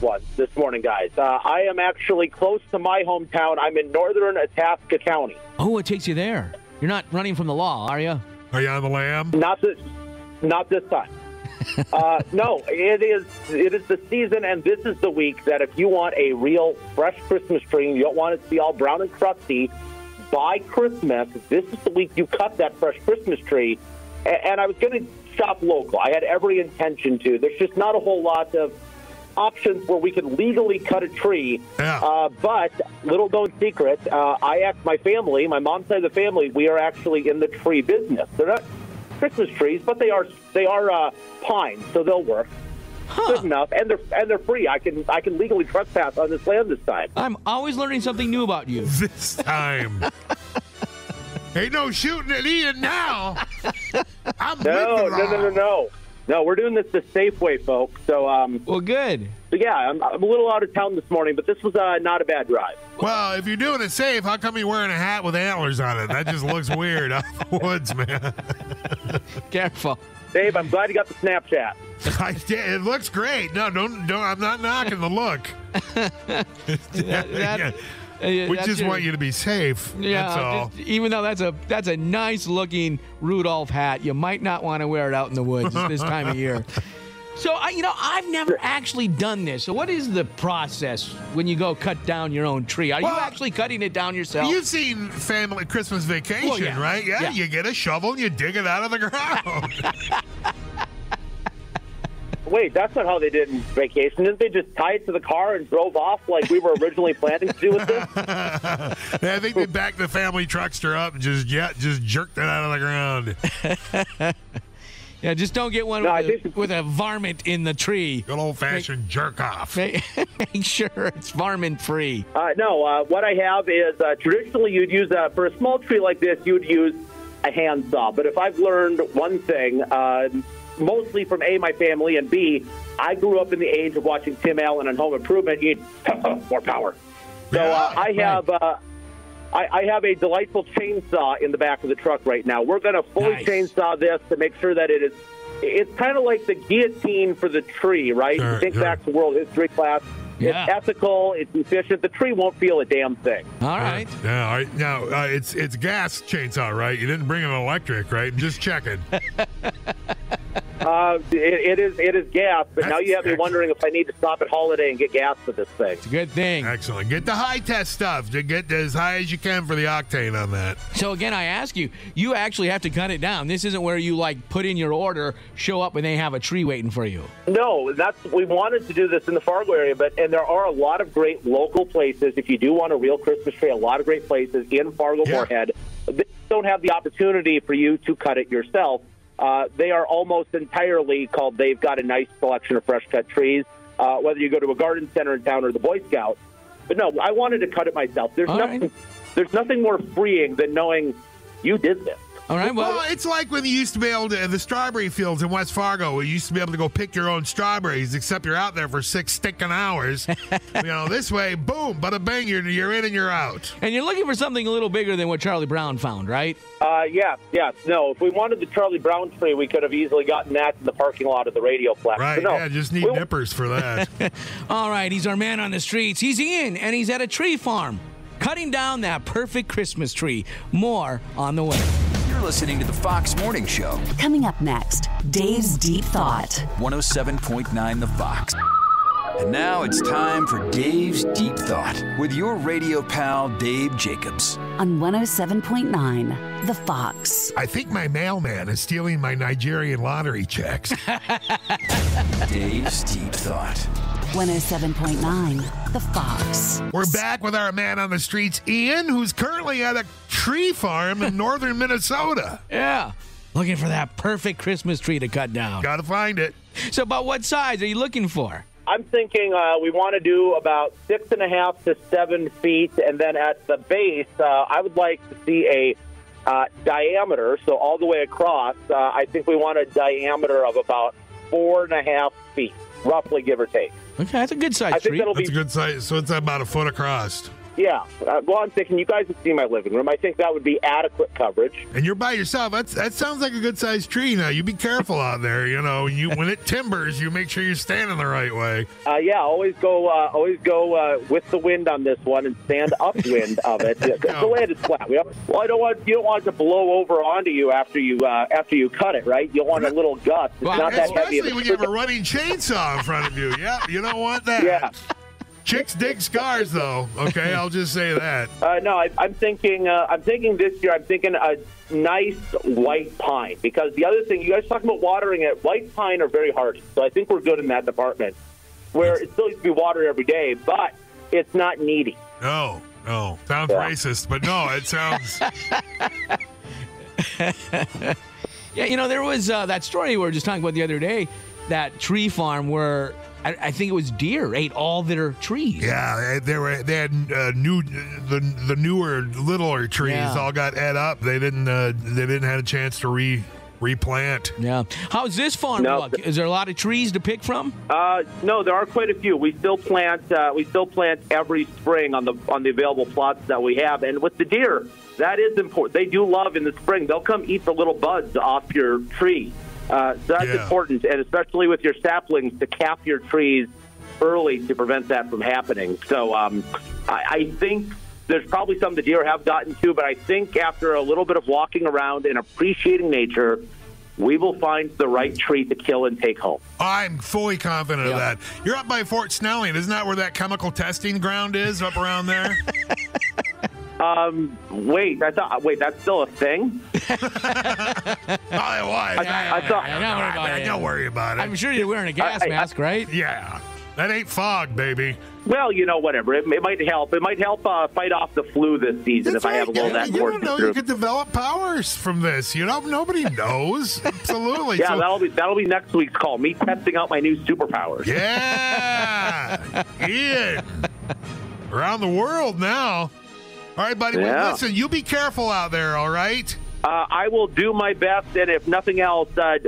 Speaker 15: morning, guys. I am actually close to my hometown. I'm in northern Itasca County.
Speaker 10: Oh, it takes you there. You're not running from the law, are you?
Speaker 9: Are you on the lam?
Speaker 15: Not this time. No, it is the season, and this is the week that if you want a real fresh Christmas tree, you don't want it to be all brown and crusty, by Christmas, this is the week you cut that fresh Christmas tree. And I was going to shop local. I had every intention to. There's just not a whole lot of options where we can legally cut a tree.
Speaker 9: Yeah.
Speaker 15: But little known secret, I asked my family, my mom's side of the family, we are actually in the tree business. They're not Christmas trees, but they are pines, so they'll work.
Speaker 10: Huh.
Speaker 15: Good enough, and they're free. I can legally trespass on this land this time.
Speaker 10: I'm always learning something new about you.
Speaker 9: This time. Ain't no shooting at Ian now. I'm with the law.
Speaker 15: No, we're doing this the safe way, folks. So,
Speaker 10: well, good.
Speaker 15: So yeah, I'm a little out of town this morning, but this was not a bad drive.
Speaker 9: Well, if you're doing it safe, how come you're wearing a hat with antlers on it? That just looks weird out in the woods, man.
Speaker 10: Careful.
Speaker 15: Dave, I'm glad you got the Snapchat.
Speaker 9: It looks great. No, don't. I'm not knocking the look. We just want you to be safe.
Speaker 10: Yeah,
Speaker 9: that's all.
Speaker 10: Even though that's a nice looking Rudolph hat, you might not want to wear it out in the woods this time of year. So I've never actually done this. So what is the process when you go cut down your own tree? Are you actually cutting it down yourself?
Speaker 9: You've seen Family Christmas Vacation, right? Yeah, you get a shovel and you dig it out of the ground.
Speaker 15: Wait, that's not how they did in Vacation. Didn't they just tie it to the car and drove off like we were originally planning to do with this?
Speaker 9: Yeah, I think they backed the family truckster up and just jerked it out of the ground.
Speaker 10: Yeah, just don't get one with a varmint in the tree.
Speaker 9: Good old-fashioned jerk-off.
Speaker 10: Make sure it's varmint-free.
Speaker 15: No, what I have is traditionally you'd use, for a small tree like this, you'd use a handsaw. But if I've learned one thing, mostly from A, my family, and B, I grew up in the age of watching Tim Allen on Home Improvement. You need more power. So I have a delightful chainsaw in the back of the truck right now. We're going to fully chainsaw this to make sure that it's kind of like the guillotine for the tree, right?
Speaker 9: Sure,
Speaker 15: you think back to world history class.
Speaker 10: Yeah.
Speaker 15: It's ethical. It's efficient. The tree won't feel a damn thing.
Speaker 10: All right.
Speaker 9: Yeah, all right. Now, it's gas chainsaw, right? You didn't bring an electric, right? Just checking.
Speaker 15: It is gas, but now you have me wondering if I need to stop at Holiday and get gas for this thing.
Speaker 10: It's a good thing.
Speaker 9: Excellent. Get the high test stuff to get as high as you can for the octane on that.
Speaker 10: So again, I ask you, you actually have to cut it down. This isn't where you put in your order, show up, and they have a tree waiting for you.
Speaker 15: No, we wanted to do this in the Fargo area, and there are a lot of great local places. If you do want a real Christmas tree, a lot of great places in Fargo-Moorhead. They don't have the opportunity for you to cut it yourself. They are almost entirely called, they've got a nice selection of fresh cut trees, whether you go to a garden center in town or the Boy Scouts. But no, I wanted to cut it myself. There's nothing more freeing than knowing you did this.
Speaker 10: All right.
Speaker 9: Well, it's like when you used to be able to, the strawberry fields in West Fargo, where you used to be able to go pick your own strawberries, except you're out there for 6 stinking hours. This way, boom, bada bang, you're in and you're out.
Speaker 10: And you're looking for something a little bigger than what Charlie Brown found, right?
Speaker 15: Yeah. No, if we wanted the Charlie Brown tree, we could have easily gotten that in the parking lot of the Radioplex.
Speaker 9: Right,
Speaker 15: no,
Speaker 9: just need nippers for that.
Speaker 10: All right, he's our man on the streets. He's Ian, and he's at a tree farm, cutting down that perfect Christmas tree. More on the way.
Speaker 8: You're listening to the Fox Morning Show.
Speaker 4: Coming up next, Dave's Deep Thought.
Speaker 8: 107.9 The Fox. And now it's time for Dave's Deep Thought with your radio pal, Dave Jacobs.
Speaker 4: On 107.9 The Fox.
Speaker 9: I think my mailman is stealing my Nigerian lottery checks.
Speaker 8: Dave's Deep Thought.
Speaker 4: 107.9 The Fox.
Speaker 9: We're back with our man on the streets, Ian, who's currently at a tree farm in northern Minnesota.
Speaker 10: Yeah. Looking for that perfect Christmas tree to cut down.
Speaker 9: Gotta find it.
Speaker 10: So about what size are you looking for?
Speaker 15: I'm thinking we want to do about 6.5 to 7 feet, and then at the base, I would like to see a diameter, so all the way across. I think we want a diameter of about 4.5 feet, roughly, give or take.
Speaker 10: Okay, that's a good size tree.
Speaker 9: That's a good size. So it's about a foot across.
Speaker 15: Yeah. Well, I'm thinking you guys have seen my living room. I think that would be adequate coverage.
Speaker 9: And you're by yourself. That sounds like a good-sized tree. Now, you be careful out there. You know, when it timbers, you make sure you're standing the right way.
Speaker 15: Yeah, always go with the wind on this one and stand upwind of it. The land is flat. Well, you don't want it to blow over onto you after you cut it, right? You want a little gust. It's not that heavy.
Speaker 9: Especially when you have a running chainsaw in front of you. Yeah, you don't want that.
Speaker 15: Yeah.
Speaker 9: Chicks dig scars, though. Okay, I'll just say that.
Speaker 15: No, I'm thinking this year. I'm thinking a nice white pine, because the other thing, you guys talking about watering it. White pine are very hardy, so I think we're good in that department. Where it still needs to be watered every day, but it's not needy.
Speaker 9: No, sounds racist, but no, it sounds.
Speaker 10: Yeah, there was that story we were just talking about the other day. That tree farm where I think it was deer ate all their trees.
Speaker 9: Yeah, they had the newer, littler trees all got ate up. They didn't have a chance to replant.
Speaker 10: Yeah. How's this farm look? Is there a lot of trees to pick from?
Speaker 15: No, there are quite a few. We still plant every spring on the available plots that we have. And with the deer, that is important. They do love in the spring. They'll come eat the little buds off your tree. So that's important, and especially with your saplings, to cap your trees early to prevent that from happening. So I think there's probably some the deer have gotten to, but I think after a little bit of walking around and appreciating nature, we will find the right tree to kill and take home.
Speaker 9: I'm fully confident of that. You're up by Fort Snelling. Isn't that where that chemical testing ground is, up around there?
Speaker 15: Wait, that's still a thing?
Speaker 9: Don't worry about it.
Speaker 10: I'm sure you're wearing a gas mask, right?
Speaker 9: Yeah. That ain't fog, baby.
Speaker 15: Well, whatever. It might help. It might help fight off the flu this season if I have a little of that.
Speaker 9: You don't know. You could develop powers from this. Nobody knows. Absolutely.
Speaker 15: Yeah, that'll be next week's call. Me testing out my new superpowers.
Speaker 9: Yeah. Ian. Around the world now. All right, buddy. Yeah. Well, listen, you be careful out there, all right?
Speaker 15: I will do my best, and if nothing else, I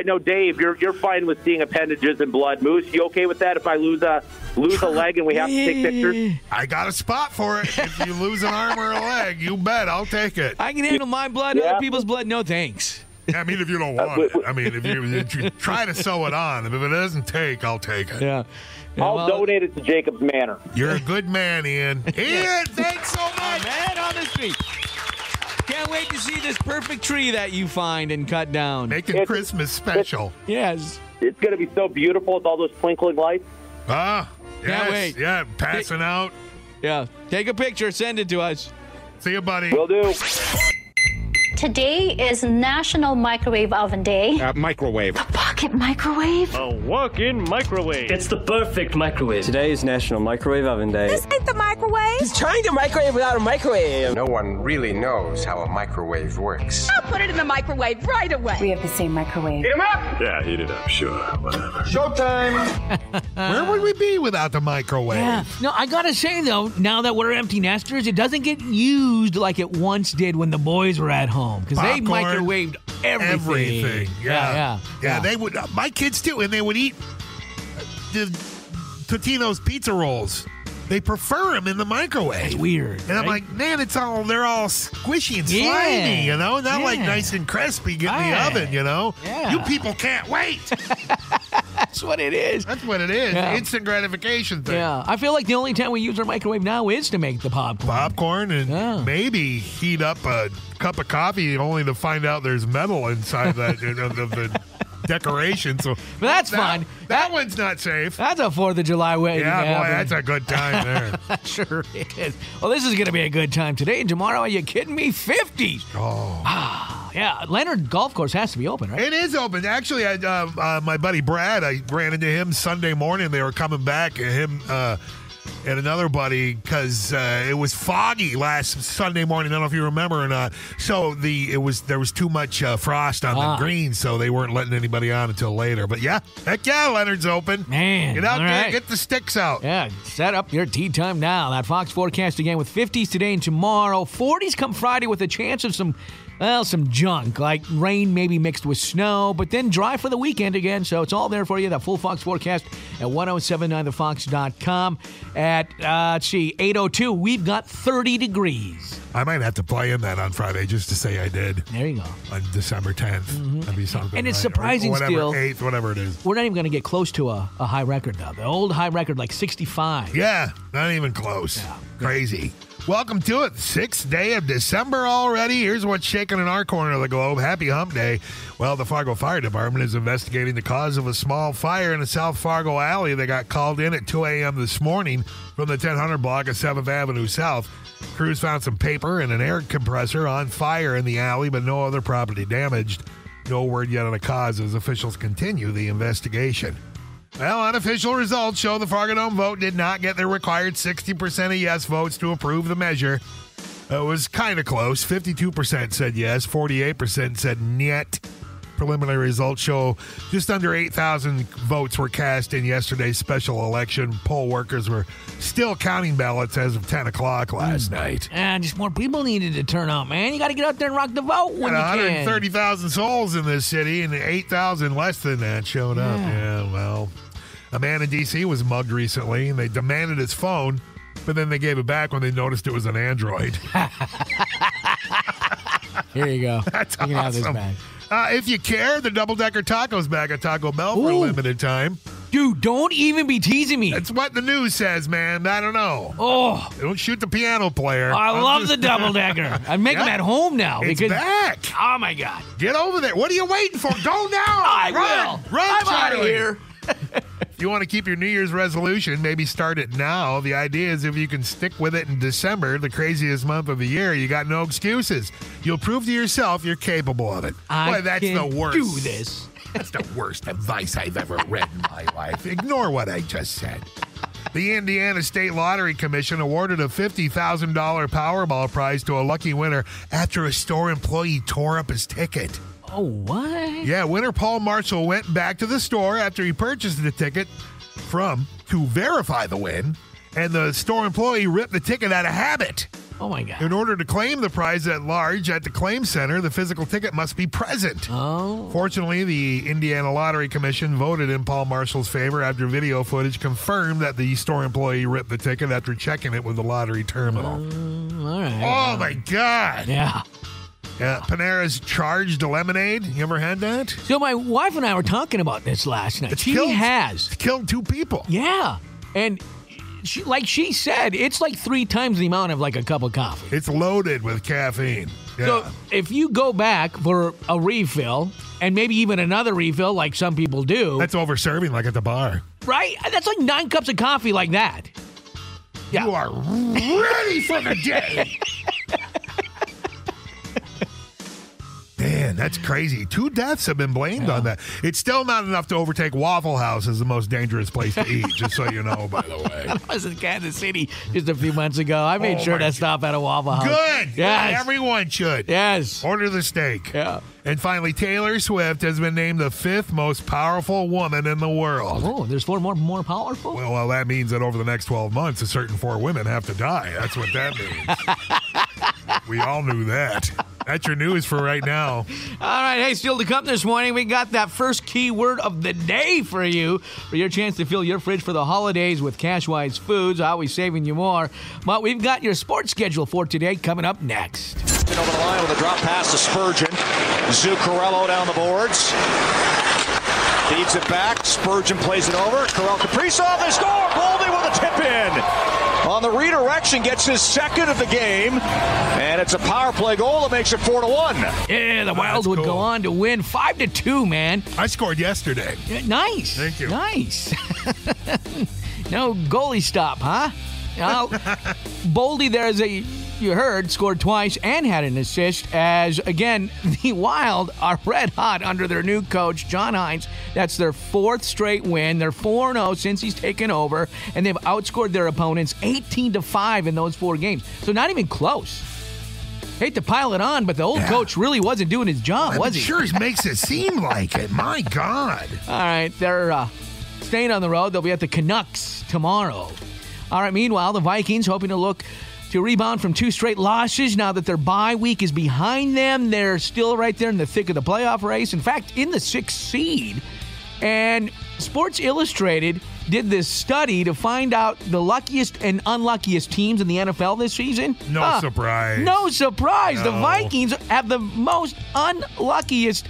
Speaker 15: know, Dave, you're fine with seeing appendages and blood. Moose, you okay with that if I lose a leg and we have to take pictures?
Speaker 9: I got a spot for it. If you lose an arm or a leg, you bet. I'll take it.
Speaker 10: I can handle my blood, other people's blood. No, thanks.
Speaker 9: I mean, if you don't want it. I mean, if you try to sew it on. If it doesn't take, I'll take it.
Speaker 10: Yeah.
Speaker 15: I'll donate it to Jacob's Manor.
Speaker 9: You're a good man, Ian. Ian, thanks so much.
Speaker 10: Man on the street. Can't wait to see this perfect tree that you find and cut down.
Speaker 9: Making Christmas special.
Speaker 10: Yes.
Speaker 15: It's going to be so beautiful with all those twinkling lights.
Speaker 9: Yes.
Speaker 10: Can't wait.
Speaker 9: Yeah, passing out.
Speaker 10: Yeah. Take a picture. Send it to us.
Speaker 9: See you, buddy.
Speaker 15: Will do.
Speaker 1: Today is National Microwave Oven Day.
Speaker 3: Microwave.
Speaker 1: The pocket microwave.
Speaker 3: A walk-in microwave.
Speaker 12: It's the perfect microwave.
Speaker 5: Today is National Microwave Oven Day.
Speaker 6: This ain't the microwave.
Speaker 5: He's trying to microwave without a microwave.
Speaker 7: No one really knows how a microwave works.
Speaker 6: I'll put it in the microwave right away.
Speaker 4: We have the same microwave.
Speaker 7: Heat 'em up!
Speaker 3: Yeah, heat it up. Sure, whatever.
Speaker 7: Showtime!
Speaker 9: Where would we be without the microwave?
Speaker 10: Yeah. No, I gotta say though, now that we're empty nesters, it doesn't get used like it once did when the boys were at home, because they microwaved everything.
Speaker 9: Yeah. They would. My kids too, and they would eat the Totino's pizza rolls. They prefer them in the microwave.
Speaker 10: It's weird.
Speaker 9: And I'm like, man, they're all squishy and slimy, not like nice and crispy getting in the oven,
Speaker 10: Yeah.
Speaker 9: You people can't wait.
Speaker 10: That's what it is.
Speaker 9: That's what it is.
Speaker 10: Yeah.
Speaker 9: Instant gratification thing.
Speaker 10: Yeah. I feel like the only time we use our microwave now is to make the popcorn.
Speaker 9: Popcorn and maybe heat up a cup of coffee only to find out there's metal inside that of the decoration. So
Speaker 10: but that's fine.
Speaker 9: That one's not safe.
Speaker 10: That's a 4th of July way.
Speaker 9: Yeah, boy, that's a good time there.
Speaker 10: That sure is. Well, this is going to be a good time today and tomorrow. Are you kidding me? 50s.
Speaker 9: Oh.
Speaker 10: Yeah, Leonard Golf Course has to be open, right?
Speaker 9: It is open. Actually, my buddy Brad, I ran into him Sunday morning. They were coming back, him and another buddy, because it was foggy last Sunday morning. I don't know if you remember or not. So there was too much frost on the greens, so they weren't letting anybody on until later. But yeah, heck yeah, Leonard's open.
Speaker 10: Man,
Speaker 9: get out there,
Speaker 10: right.
Speaker 9: Get the sticks out.
Speaker 10: Yeah, set up your tea time now. That Fox forecast again with 50s today and tomorrow. 40s come Friday with a chance of some junk, like rain maybe mixed with snow, but then dry for the weekend again. So it's all there for you. That full Fox forecast at 1079thefox.com. At, 8:02, we've got 30 degrees.
Speaker 9: I might have to play in that on Friday just to say I did.
Speaker 10: There you go.
Speaker 9: On December 10th. That'd be something.
Speaker 10: And it's
Speaker 9: right?
Speaker 10: surprising
Speaker 9: or whatever,
Speaker 10: still.
Speaker 9: 8th, whatever it is.
Speaker 10: We're not even going to get close to a high record, though. The old high record, like 65.
Speaker 9: Yeah, not even close.
Speaker 10: Yeah.
Speaker 9: Crazy. Welcome to it. 6th day of December already. Here's what's shaking in our corner of the globe. Happy Hump Day. Well, the Fargo Fire Department is investigating the cause of a small fire in a South Fargo alley that got called in at 2 a.m. this morning from the 1000 block of 7th Avenue South. Crews found some paper and an air compressor on fire in the alley, but no other property damaged. No word yet on the cause as officials continue the investigation. Well, unofficial results show the Fargo Dome vote did not get the required 60% of yes votes to approve the measure. It was kind of close. 52% said yes, 48% said niet. Preliminary results show just under 8,000 votes were cast in yesterday's special election. Poll workers were still counting ballots as of 10 o'clock last night.
Speaker 10: And just more people needed to turn out, man. You got to get out there and rock the vote when you can.
Speaker 9: 130,000 souls in this city, and 8,000 less than that showed up. Yeah, well, a man in D.C. was mugged recently, and they demanded his phone, but then they gave it back when they noticed it was an Android.
Speaker 10: Here you go.
Speaker 9: That's
Speaker 10: you can
Speaker 9: awesome.
Speaker 10: have this back.
Speaker 9: If you care, the double-decker taco's back at Taco Bell for a limited time.
Speaker 10: Dude, don't even be teasing me.
Speaker 9: That's what the news says, man. I don't know.
Speaker 10: Oh.
Speaker 9: Don't shoot the piano player.
Speaker 10: I love the double-decker. I make them at home now.
Speaker 9: It's
Speaker 10: because
Speaker 9: back.
Speaker 10: Oh, my God.
Speaker 9: Get over there. What are you waiting for? Go now.
Speaker 10: I
Speaker 9: Run.
Speaker 10: will.
Speaker 9: Run,
Speaker 10: I'm out of
Speaker 9: Charlie.
Speaker 10: here.
Speaker 9: If you want to keep your New Year's resolution, maybe start it now. The idea is if you can stick with it in December, the craziest month of the year, you got no excuses. You'll prove to yourself you're capable of it. Boy, that's the worst.
Speaker 10: Do this.
Speaker 9: That's the worst advice I've ever read in my life. Ignore what I just said. The Indiana State Lottery Commission awarded a $50,000 Powerball prize to a lucky winner after a store employee tore up his ticket.
Speaker 10: Oh, what?
Speaker 9: Yeah, winner Paul Marshall went back to the store after he purchased the ticket to verify the win, and the store employee ripped the ticket out of habit.
Speaker 10: Oh, my God.
Speaker 9: In order to claim the prize at large at the claim center, the physical ticket must be present.
Speaker 10: Oh.
Speaker 9: Fortunately, the Indiana Lottery Commission voted in Paul Marshall's favor after video footage confirmed that the store employee ripped the ticket after checking it with the lottery terminal.
Speaker 10: All right.
Speaker 9: Oh, my God.
Speaker 10: Yeah.
Speaker 9: Panera's charged lemonade. You ever had that?
Speaker 10: So my wife and I were talking about this last night.
Speaker 9: It's killed 2 people.
Speaker 10: Yeah. And she said, it's like 3 times the amount of like a cup of coffee.
Speaker 9: It's loaded with caffeine. Yeah.
Speaker 10: So if you go back for a refill and maybe even another refill like some people do.
Speaker 9: That's over-serving like at the bar.
Speaker 10: Right? That's like 9 cups of coffee like that. Yeah.
Speaker 9: You are ready for the day. Man, that's crazy. 2 deaths have been blamed on that. It's still not enough to overtake Waffle House as the most dangerous place to eat, just so you know, by the way.
Speaker 10: I was in Kansas City just a few months ago. I made sure to stop at a Waffle House.
Speaker 9: Good.
Speaker 10: Yes.
Speaker 9: Yeah, everyone should.
Speaker 10: Yes.
Speaker 9: Order the steak.
Speaker 10: Yeah.
Speaker 9: And finally, Taylor Swift has been named the 5th most powerful woman in the world.
Speaker 10: Oh, there's 4 more powerful?
Speaker 9: Well, that means that over the next 12 months, a certain 4 women have to die. That's what that means. We all knew that. That's your news for right now.
Speaker 10: All right. Hey, still to come this morning, we got that first keyword of the day for you, for your chance to fill your fridge for the holidays with Cashwise Foods, always saving you more. But we've got your sports schedule for today coming up next.
Speaker 2: Over the line with a drop pass to Spurgeon. Zuccarello down the boards. Feeds it back. Spurgeon plays it over. Kirill Kaprizov, they score. Boldy with a tip in. On the redirection, gets his second of the game. And it's a power play goal that makes it 4-1.
Speaker 10: Yeah, the Wild would go on to win 5-2, man.
Speaker 9: I scored yesterday.
Speaker 10: Yeah, nice.
Speaker 9: Thank you.
Speaker 10: Nice. No goalie stop, huh? Now, Boldy there, as you heard, scored twice and had an assist as, again, the Wild are red hot under their new coach, John Hines. That's their fourth straight win. They're 4-0 since he's taken over, and they've outscored their opponents 18-5 in those 4 games. So not even close. Hate to pile it on, but the old coach really wasn't doing his job, was he?
Speaker 9: Sure makes it seem like it. My God.
Speaker 10: All right, they're staying on the road. They'll be at the Canucks tomorrow. All right, meanwhile, the Vikings hoping to rebound from 2 straight losses now that their bye week is behind them. They're still right there in the thick of the playoff race. In fact, in the 6th seed. And Sports Illustrated did this study to find out the luckiest and unluckiest teams in the NFL this season.
Speaker 9: No surprise.
Speaker 10: No surprise.
Speaker 9: No.
Speaker 10: The Vikings have the most unluckiest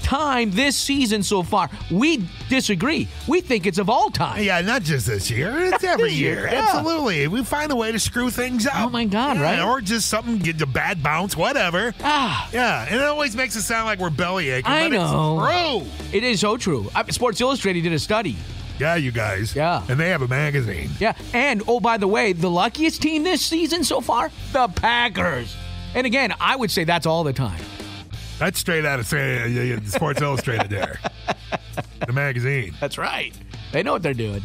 Speaker 10: time this season so far. We disagree. We think it's of all time.
Speaker 9: Yeah, not just this year. It's every year.
Speaker 10: Yeah.
Speaker 9: Absolutely. We find a way to screw things up.
Speaker 10: Oh, my God, right?
Speaker 9: Or just something, get a bad bounce, whatever. Yeah, and it always makes it sound like we're bellyaching.
Speaker 10: I know.
Speaker 9: It's true.
Speaker 10: It is so true. Sports Illustrated did a study.
Speaker 9: Yeah, you guys.
Speaker 10: Yeah.
Speaker 9: And they have a magazine.
Speaker 10: Yeah. And, oh, by the way, the luckiest team this season so far? The Packers. And again, I would say that's all the time.
Speaker 9: That's straight out of Sports Illustrated there. The magazine.
Speaker 10: That's right. They know what they're doing.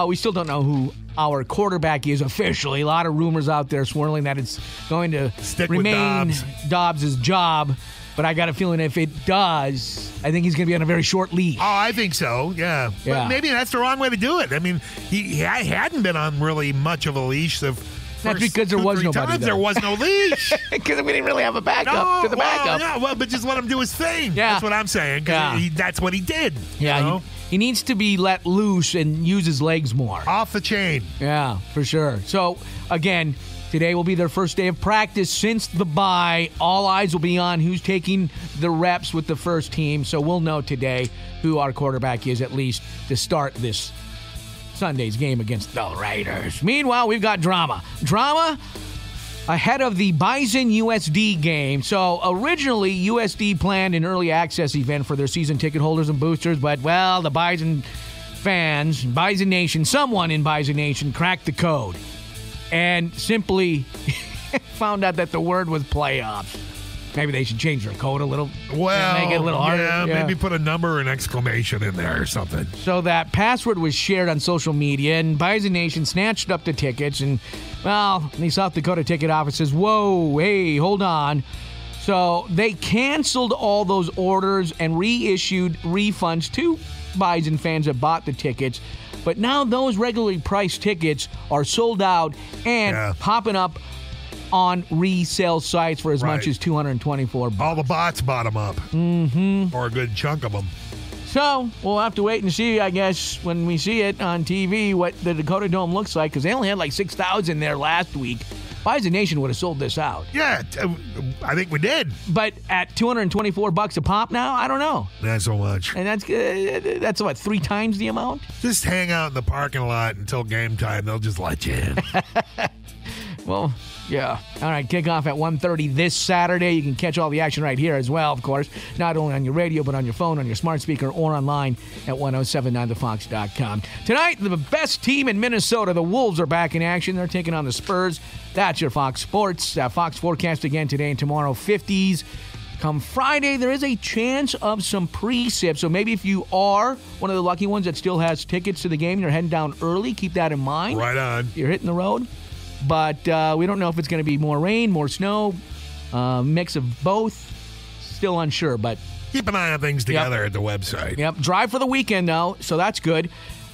Speaker 10: We still don't know who our quarterback is officially. A lot of rumors out there swirling that it's going to remain Dobbs' job. But I got a feeling if it does, I think he's going to be on a very short leash.
Speaker 9: Oh, I think so, yeah. But maybe that's the wrong way to do it. I mean, he hadn't been on really much of a leash.
Speaker 10: That's because there was nobody there.
Speaker 9: There was no leash.
Speaker 10: Because we didn't really have a backup to the backup.
Speaker 9: Yeah, but just let him do his thing.
Speaker 10: Yeah.
Speaker 9: That's what I'm saying. That's what he did.
Speaker 10: Yeah,
Speaker 9: you know?
Speaker 10: he needs to be let loose and use his legs more.
Speaker 9: Off the chain.
Speaker 10: Yeah, for sure. So, again, today will be their first day of practice since the bye. All eyes will be on who's taking the reps with the first team. So we'll know today who our quarterback is, at least to start this Sunday's game against the Raiders. Meanwhile, we've got drama. Drama ahead of the Bison USD game. So originally, USD planned an early access event for their season ticket holders and boosters, but, well, the Bison fans, Bison Nation, someone in Bison Nation cracked the code and simply found out that the word was playoffs. Maybe they should change their code a little.
Speaker 9: Well,
Speaker 10: make it a little harder.
Speaker 9: Yeah, maybe put a number or an exclamation in there or something.
Speaker 10: So that password was shared on social media, and Bison Nation snatched up the tickets, and, well, the South Dakota ticket office says, whoa, hey, hold on. So they canceled all those orders and reissued refunds to Bison fans that bought the tickets. But now those regularly priced tickets are sold out and popping up on resale sites for as much as $224.
Speaker 9: All the bots bought them up.
Speaker 10: Mm-hmm.
Speaker 9: Or a good chunk of them.
Speaker 10: So we'll have to wait and see, I guess, when we see it on TV, what the Dakota Dome looks like, because they only had like 6,000 there last week. Bison Nation would have sold this out.
Speaker 9: Yeah, I think we did.
Speaker 10: But at $224 a pop now, I don't know.
Speaker 9: Not so much.
Speaker 10: And that's what, 3 times the amount?
Speaker 9: Just hang out in the parking lot until game time. They'll just let you in.
Speaker 10: Well, yeah. All right, kickoff at 1:30 this Saturday. You can catch all the action right here as well, of course. Not only on your radio, but on your phone, on your smart speaker, or online at 1079thefox.com. Tonight, the best team in Minnesota, the Wolves, are back in action. They're taking on the Spurs. That's your Fox Sports. Fox forecast again today and tomorrow, 50s. Come Friday, there is a chance of some precip. So maybe if you are one of the lucky ones that still has tickets to the game, you're heading down early, keep that in mind.
Speaker 9: Right on.
Speaker 10: You're hitting the road. But we don't know if it's going to be more rain, more snow, mix of both. Still unsure, but
Speaker 9: keep an eye on things together at the website.
Speaker 10: Yep. Drive for the weekend, though, so that's good.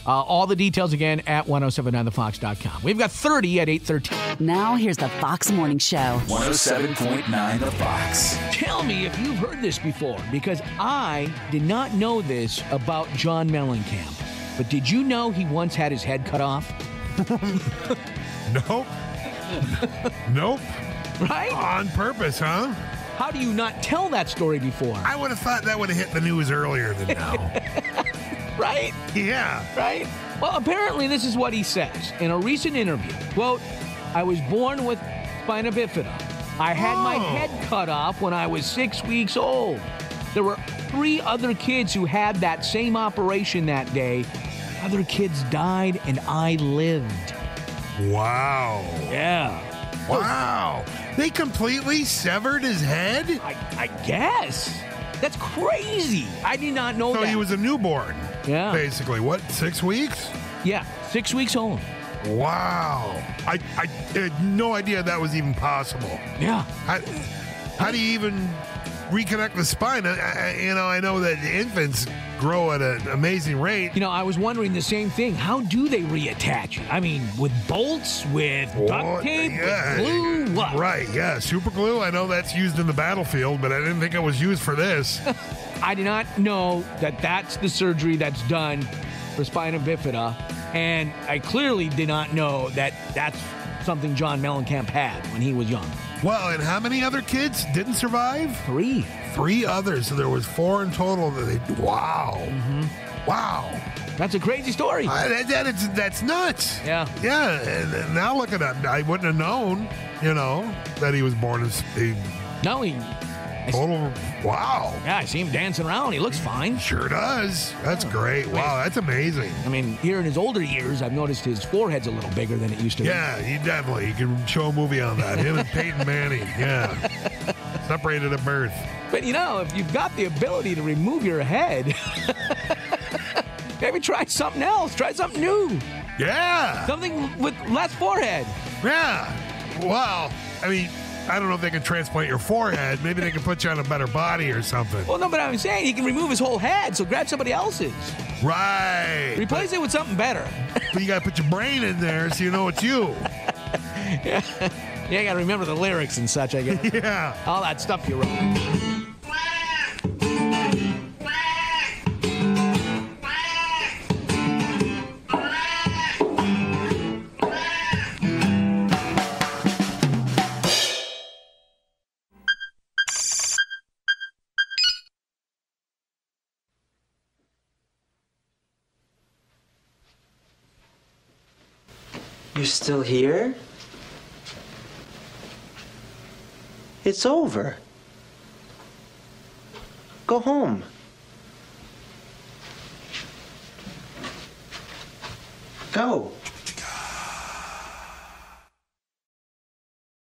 Speaker 10: All the details again at 1079thefox.com. We've got 30 at 8:13.
Speaker 4: Now here's the Fox Morning Show.
Speaker 8: 107.9 The Fox.
Speaker 10: Tell me if you've heard this before, because I did not know this about John Mellencamp. But did you know he once had his head cut off?
Speaker 9: Nope. Nope.
Speaker 10: Right?
Speaker 9: On purpose, huh?
Speaker 10: How do you not tell that story before?
Speaker 9: I would have thought that would have hit the news earlier than now.
Speaker 10: Right?
Speaker 9: Yeah.
Speaker 10: Right? Well, apparently this is what he says in a recent interview. Quote, I was born with spina bifida. I had my head cut off when I was 6 weeks old. There were 3 other kids who had that same operation that day. Other kids died and I lived.
Speaker 9: Wow.
Speaker 10: Yeah.
Speaker 9: Wow. They completely severed his head?
Speaker 10: I guess. That's crazy. I did not know that.
Speaker 9: So he was a newborn.
Speaker 10: Yeah.
Speaker 9: Basically. What, 6 weeks?
Speaker 10: Yeah, 6 weeks old.
Speaker 9: Wow. I had no idea that was even possible.
Speaker 10: Yeah.
Speaker 9: How do you even reconnect the spine? I know that infants grow at an amazing rate.
Speaker 10: You know, I was wondering the same thing. How do they reattach it? I mean, with bolts, with duct tape, with glue, what?
Speaker 9: Right, yeah. Super glue, I know that's used in the battlefield, but I didn't think it was used for this.
Speaker 10: I did not know that that's the surgery that's done for spina bifida, and I clearly did not know that that's something John Mellencamp had when he was young.
Speaker 9: Well, and how many other kids didn't survive?
Speaker 10: 3.
Speaker 9: 3 others. So there was 4 in total. Wow.
Speaker 10: Mm-hmm.
Speaker 9: Wow.
Speaker 10: That's a crazy story.
Speaker 9: That's nuts.
Speaker 10: Yeah.
Speaker 9: Yeah. And now look at that. I wouldn't have known, that he was born as a total. Wow.
Speaker 10: Yeah, I see him dancing around. He looks fine.
Speaker 9: Sure does. That's great. Wow, that's amazing.
Speaker 10: I mean, here in his older years, I've noticed his forehead's a little bigger than it used to be.
Speaker 9: Yeah, you can show a movie on that. Him and Peyton Manning. Yeah. Separated at birth.
Speaker 10: But if you've got the ability to remove your head, maybe try something else. Try something new.
Speaker 9: Yeah.
Speaker 10: Something with less forehead.
Speaker 9: Yeah. Well, I mean, I don't know if they can transplant your forehead. Maybe they can put you on a better body or something.
Speaker 10: Well, no, but I'm saying he can remove his whole head, so grab somebody else's.
Speaker 9: Right.
Speaker 10: Replace it with something better.
Speaker 9: But you got to put your brain in there so you know it's you.
Speaker 10: Yeah, you got to remember the lyrics and such, I guess.
Speaker 9: Yeah.
Speaker 10: All that stuff you wrote.
Speaker 16: You're still here? It's over. Go home. Go.